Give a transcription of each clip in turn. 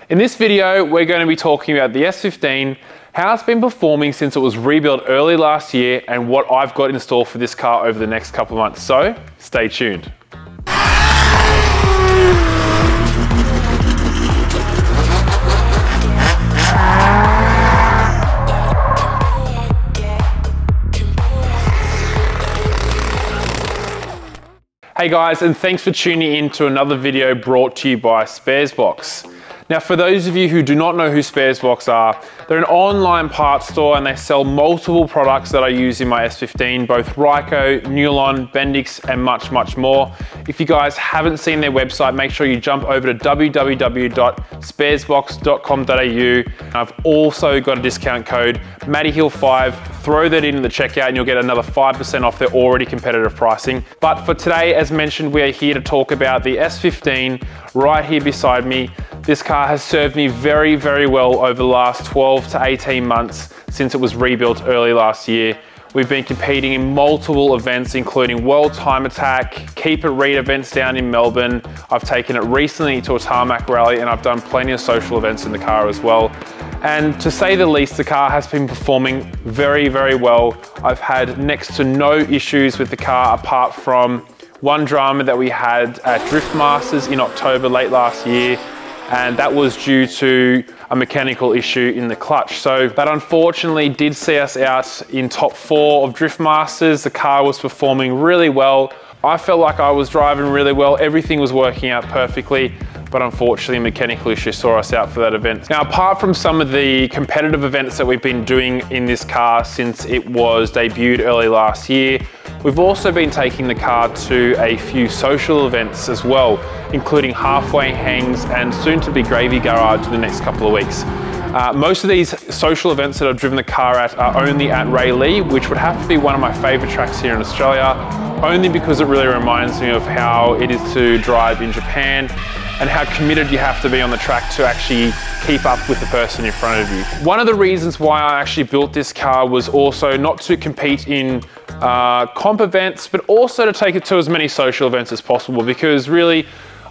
In this video, we're going to be talking about the S15, how it's been performing since it was rebuilt early last year, and what I've got in store for this car over the next couple of months. So, stay tuned. Hey guys, and thanks for tuning in to another video brought to you by Sparesbox. Now, for those of you who do not know who Sparesbox are, they're an online parts store and they sell multiple products that I use in my S15, both Ryco, Nulon, Bendix, and much, much more. If you guys haven't seen their website, make sure you jump over to www.sparesbox.com.au. I've also got a discount code, MattyHill5. Throw that into the checkout and you'll get another 5% off their already competitive pricing. But for today, as mentioned, we are here to talk about the S15 right here beside me. This car has served me very, very well over the last 12 to 18 months since it was rebuilt early last year. We've been competing in multiple events, including World Time Attack, Keep It Read events down in Melbourne. I've taken it recently to a tarmac rally and I've done plenty of social events in the car as well. And to say the least, the car has been performing very, very well. I've had next to no issues with the car apart from one drama that we had at Drift Masters in October late last year. And that was due to a mechanical issue in the clutch. So that unfortunately did see us out in top 4 of Drift Masters. The car was performing really well. I felt like I was driving really well. Everything was working out perfectly, but unfortunately a mechanical issue saw us out for that event. Now, apart from some of the competitive events that we've been doing in this car since it was debuted early last year, we've also been taking the car to a few social events as well, including halfway hangs and soon to be gravy garage in the next couple of weeks. Most of these social events that I've driven the car at are only at Rayleigh, which would have to be one of my favorite tracks here in Australia, only because it really reminds me of how it is to drive in Japan and how committed you have to be on the track to actually keep up with the person in front of you. One of the reasons why I actually built this car was also not to compete in comp events, but also to take it to as many social events as possible, because really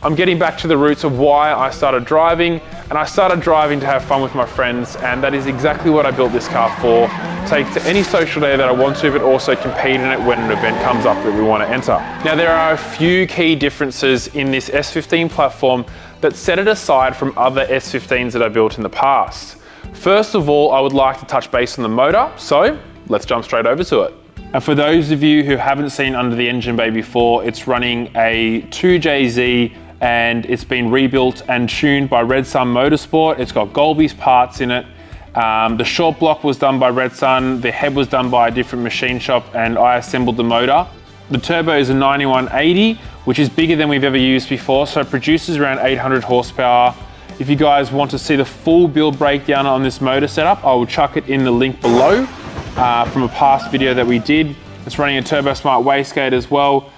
I'm getting back to the roots of why I started driving, and I started driving to have fun with my friends, and that is exactly what I built this car for. Take to any social day that I want to, but also compete in it when an event comes up that we want to enter. Now, there are a few key differences in this S15 platform that set it aside from other S15s that I built in the past. First of all, I would like to touch base on the motor, so let's jump straight over to it. And for those of you who haven't seen under the engine bay before, it's running a 2JZ and it's been rebuilt and tuned by Red Sun Motorsport. It's got Golby's parts in it. The short block was done by Red Sun, the head was done by a different machine shop, and I assembled the motor. The turbo is a 9180, which is bigger than we've ever used before, so it produces around 800 horsepower. If you guys want to see the full build breakdown on this motor setup, I will chuck it in the link below from a past video that we did. It's running a Turbo Smart wastegate as well.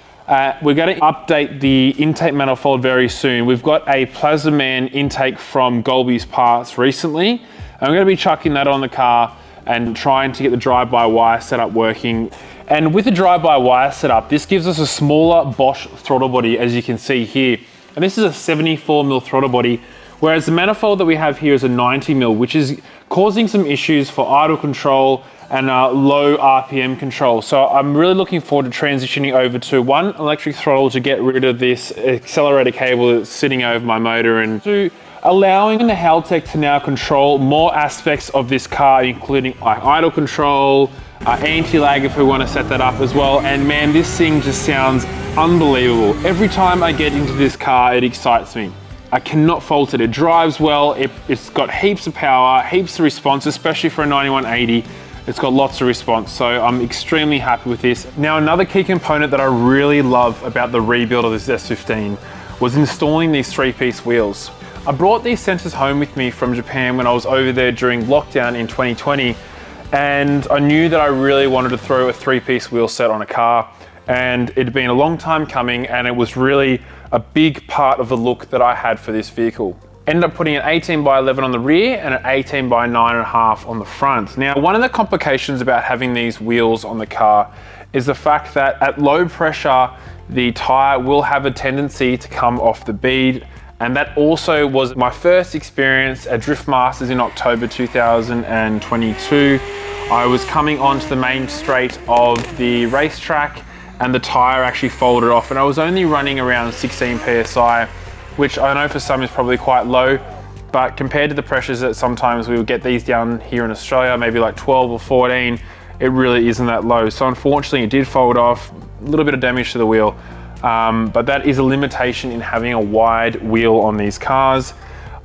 We're going to update the intake manifold very soon. We've got a Plasma Man intake from Golby's parts recently. I'm going to be chucking that on the car and trying to get the drive-by-wire setup working. And with the drive-by-wire setup, this gives us a smaller Bosch throttle body, as you can see here. And this is a 74mm throttle body, whereas the manifold that we have here is a 90mm, which is causing some issues for idle control and low RPM control. So I'm really looking forward to transitioning over to one electric throttle to get rid of this accelerator cable that's sitting over my motor, and to allowing the Haltech to now control more aspects of this car, including idle control, anti-lag if we want to set that up as well. And man, this thing just sounds unbelievable. Every time I get into this car, it excites me. I cannot fault it. It drives well. It's got heaps of power, heaps of response, especially for a 9180. It's got lots of response, so I'm extremely happy with this. Now, another key component that I really love about the rebuild of this S15 was installing these 3-piece wheels. I brought these sensors home with me from Japan when I was over there during lockdown in 2020, and I knew that I really wanted to throw a 3-piece wheel set on a car, and it had been a long time coming, and it was really a big part of the look that I had for this vehicle. Ended up putting an 18x11 on the rear and an 18x9.5 on the front. Now, one of the complications about having these wheels on the car is the fact that at low pressure, the tire will have a tendency to come off the bead And that also was my first experience at Drift Masters in October 2022. I was coming onto the main straight of the racetrack and the tire actually folded off, and I was only running around 16 PSI, which I know for some is probably quite low, but compared to the pressures that sometimes we would get these down here in Australia, maybe like 12 or 14, it really isn't that low. So unfortunately it did fold off, a little bit of damage to the wheel. But that is a limitation in having a wide wheel on these cars.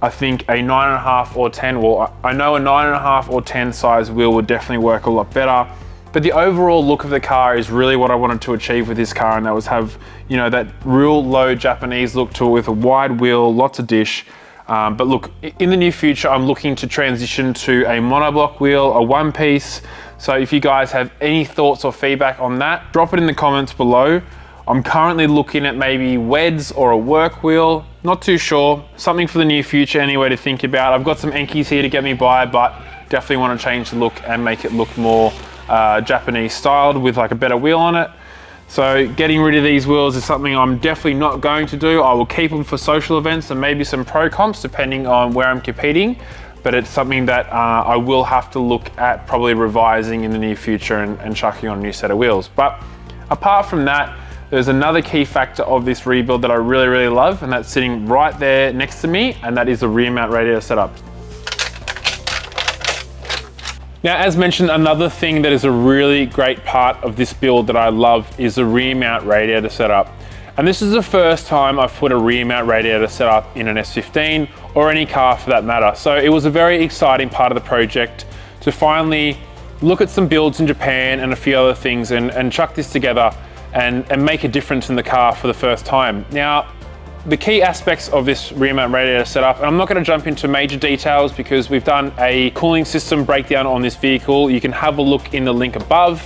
I think a 9.5 or 10, well, I know a 9.5 or 10 size wheel would definitely work a lot better. But the overall look of the car is really what I wanted to achieve with this car, and that was have, you know, that real low Japanese look to it with a wide wheel, lots of dish. But look, in the near future, I'm looking to transition to a monoblock wheel, a one piece. So if you guys have any thoughts or feedback on that, drop it in the comments below. I'm currently looking at maybe WEDs or a work wheel, not too sure. Something for the near future anyway to think about. I've got some Enkies here to get me by, but definitely want to change the look and make it look more Japanese styled with like a better wheel on it. So getting rid of these wheels is something I'm definitely not going to do. I will keep them for social events and maybe some pro comps depending on where I'm competing, but it's something that I will have to look at probably revising in the near future and chucking on a new set of wheels. But apart from that, there's another key factor of this rebuild that I really, really love, and that's sitting right there next to me, and that is the rear mount radiator setup. Now, as mentioned, another thing that is a really great part of this build that I love is the rear mount radiator setup. And this is the first time I've put a rear mount radiator setup in an S15 or any car for that matter. So it was a very exciting part of the project to finally look at some builds in Japan and a few other things and chuck this together and make a difference in the car for the first time. Now, the key aspects of this rear mount radiator setup, and I'm not going to jump into major details because we've done a cooling system breakdown on this vehicle. You can have a look in the link above.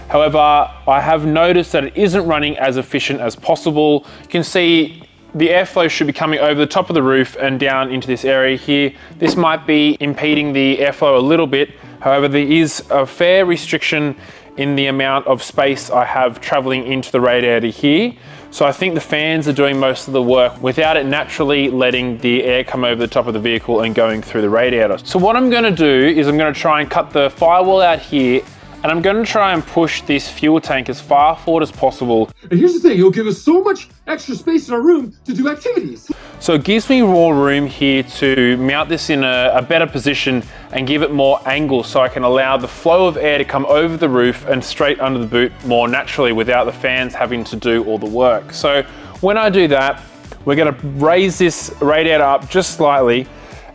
However, I have noticed that it isn't running as efficient as possible. You can see the airflow should be coming over the top of the roof and down into this area here. This might be impeding the airflow a little bit. However, there is a fair restriction in the amount of space I have traveling into the radiator here. So I think the fans are doing most of the work without it naturally letting the air come over the top of the vehicle and going through the radiator. So what I'm gonna do is I'm gonna try and cut the firewall out here, and I'm gonna try and push this fuel tank as far forward as possible. And here's the thing, it'll give us so much extra space in our room to do activities. So it gives me more room here to mount this in a better position and give it more angle so I can allow the flow of air to come over the roof and straight under the boot more naturally without the fans having to do all the work. So when I do that, we're gonna raise this radiator up just slightly,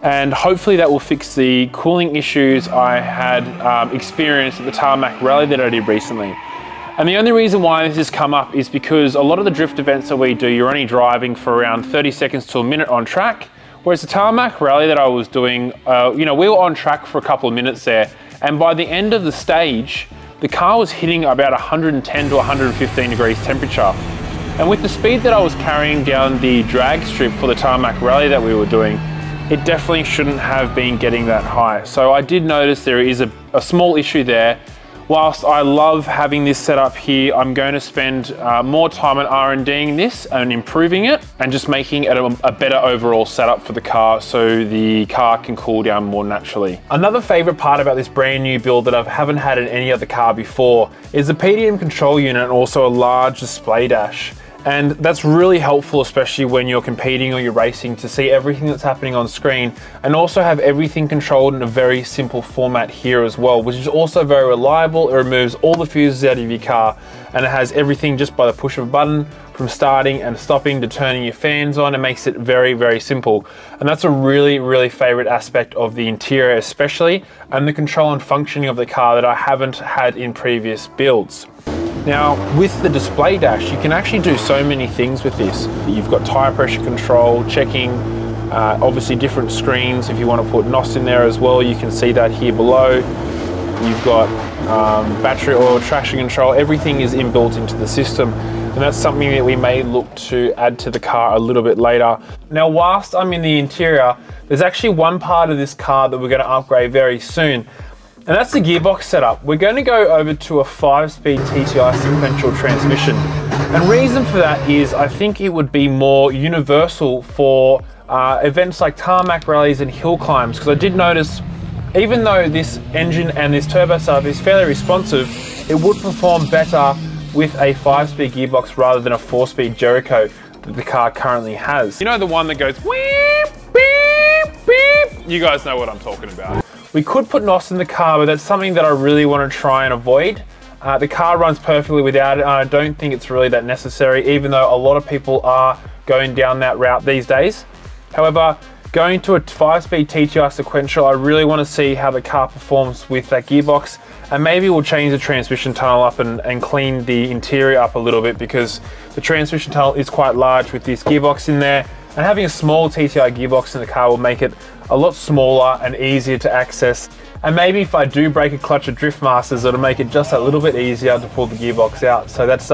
and hopefully that will fix the cooling issues I had experienced at the tarmac rally that I did recently. And the only reason why this has come up is because a lot of the drift events that we do, you're only driving for around 30 seconds to a minute on track, whereas the tarmac rally that I was doing, you know, we were on track for a couple of minutes there, and by the end of the stage, the car was hitting about 110 to 115 degrees temperature. And with the speed that I was carrying down the drag strip for the tarmac rally that we were doing, it definitely shouldn't have been getting that high. So I did notice there is a small issue there. Whilst I love having this set up here, I'm going to spend more time on R&Ding this and improving it and just making it a better overall setup for the car so the car can cool down more naturally. Another favorite part about this brand new build that I haven't had in any other car before is the PDM control unit and also a large display dash. And that's really helpful, especially when you're competing or you're racing, to see everything that's happening on screen and also have everything controlled in a very simple format here as well, which is also very reliable. It removes all the fuses out of your car and it has everything just by the push of a button, from starting and stopping to turning your fans on. It makes it very, very simple. And that's a really, really favorite aspect of the interior especially, and the control and functioning of the car that I haven't had in previous builds. Now, with the display dash, you can actually do so many things with this. You've got tire pressure control, checking, obviously different screens. If you want to put NOS in there as well, you can see that here below. You've got battery oil, traction control, everything is inbuilt into the system. And that's something that we may look to add to the car a little bit later. Now, whilst I'm in the interior, there's actually one part of this car that we're going to upgrade very soon. And that's the gearbox setup. We're going to go over to a 5-speed TTI sequential transmission. And reason for that is I think it would be more universal for events like tarmac rallies and hill climbs, because I did notice, even though this engine and this turbo setup is fairly responsive, it would perform better with a 5-speed gearbox rather than a 4-speed Jericho that the car currently has. You know, the one that goes weep, beep, beep? You guys know what I'm talking about. We could put NOS in the car, but that's something that I really want to try and avoid. The car runs perfectly without it, and I don't think it's really that necessary, even though a lot of people are going down that route these days. However, going to a 5-speed TTI sequential, I really want to see how the car performs with that gearbox, and maybe we'll change the transmission tunnel up and clean the interior up a little bit, because the transmission tunnel is quite large with this gearbox in there, and having a small TTI gearbox in the car will make it a lot smaller and easier to access. And maybe if I do break a clutch of Drift Masters, it'll make it just a little bit easier to pull the gearbox out. So that's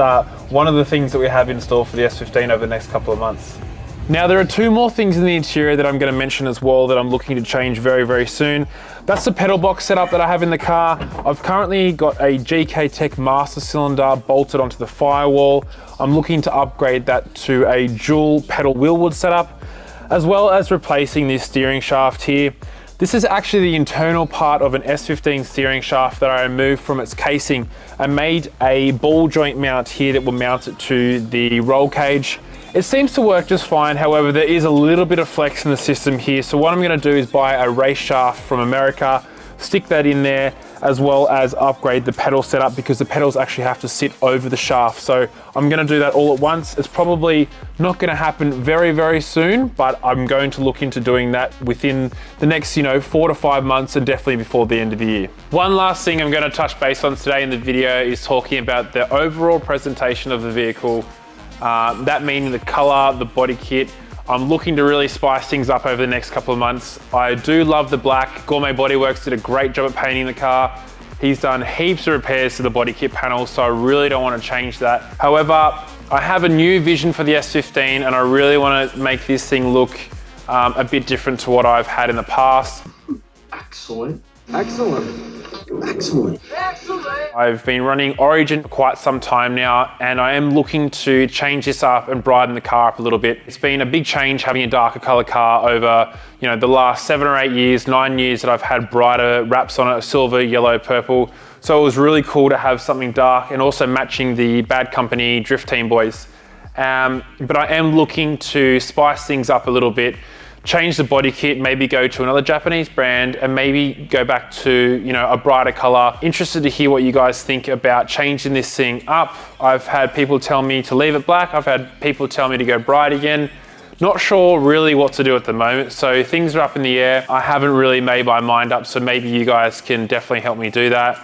one of the things that we have in store for the S15 over the next couple of months. Now, there are two more things in the interior that I'm going to mention as well that I'm looking to change very, very soon. That's the pedal box setup that I have in the car. I've currently got a GK Tech master cylinder bolted onto the firewall. I'm looking to upgrade that to a dual pedal wheelwood setup, as well as replacing this steering shaft here. This is actually the internal part of an S15 steering shaft that I removed from its casing. I made a ball joint mount here that will mount it to the roll cage. It seems to work just fine, however, there is a little bit of flex in the system here. So what I'm gonna do is buy a race shaft from America, stick that in there, as well as upgrade the pedal setup, because the pedals actually have to sit over the shaft. So I'm gonna do that all at once. It's probably not gonna happen very, very soon, but I'm going to look into doing that within the next, 4 to 5 months, and definitely before the end of the year. One last thing I'm gonna touch base on today in the video is talking about the overall presentation of the vehicle. That meaning the color, the body kit. I'm looking to really spice things up over the next couple of months. I do love the black. Gourmet Bodyworks did a great job at painting the car. He's done heaps of repairs to the body kit panel, so I really don't want to change that. However, I have a new vision for the S15, and I really want to make this thing look a bit different to what I've had in the past. Excellent. Excellent. Excellent. I've been running Origin for quite some time now, and I am looking to change this up and brighten the car up a little bit. It's been a big change having a darker color car over, the last 7 or 8 years, 9 years that I've had brighter wraps on it, silver, yellow, purple. So it was really cool to have something dark and also matching the Bad Company Drift Team boys. But I am looking to spice things up a little bit, change the body kit, maybe go to another Japanese brand, and maybe go back to, a brighter color. Interested to hear what you guys think about changing this thing up. I've had people tell me to leave it black. I've had people tell me to go bright again. Not sure really what to do at the moment. So things are up in the air. I haven't really made my mind up, so maybe you guys can definitely help me do that.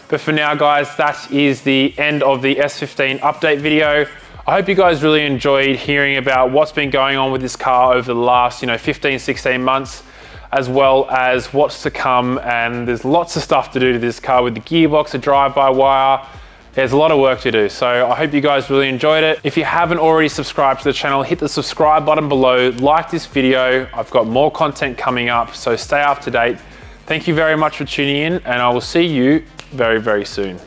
But for now, guys, that is the end of the S15 update video. I hope you guys really enjoyed hearing about what's been going on with this car over the last 15, 16 months, as well as what's to come. And there's lots of stuff to do to this car with the gearbox, a drive-by-wire. There's a lot of work to do. So I hope you guys really enjoyed it. If you haven't already subscribed to the channel, hit the subscribe button below, like this video. I've got more content coming up, so stay up to date. Thank you very much for tuning in, and I will see you very, very soon.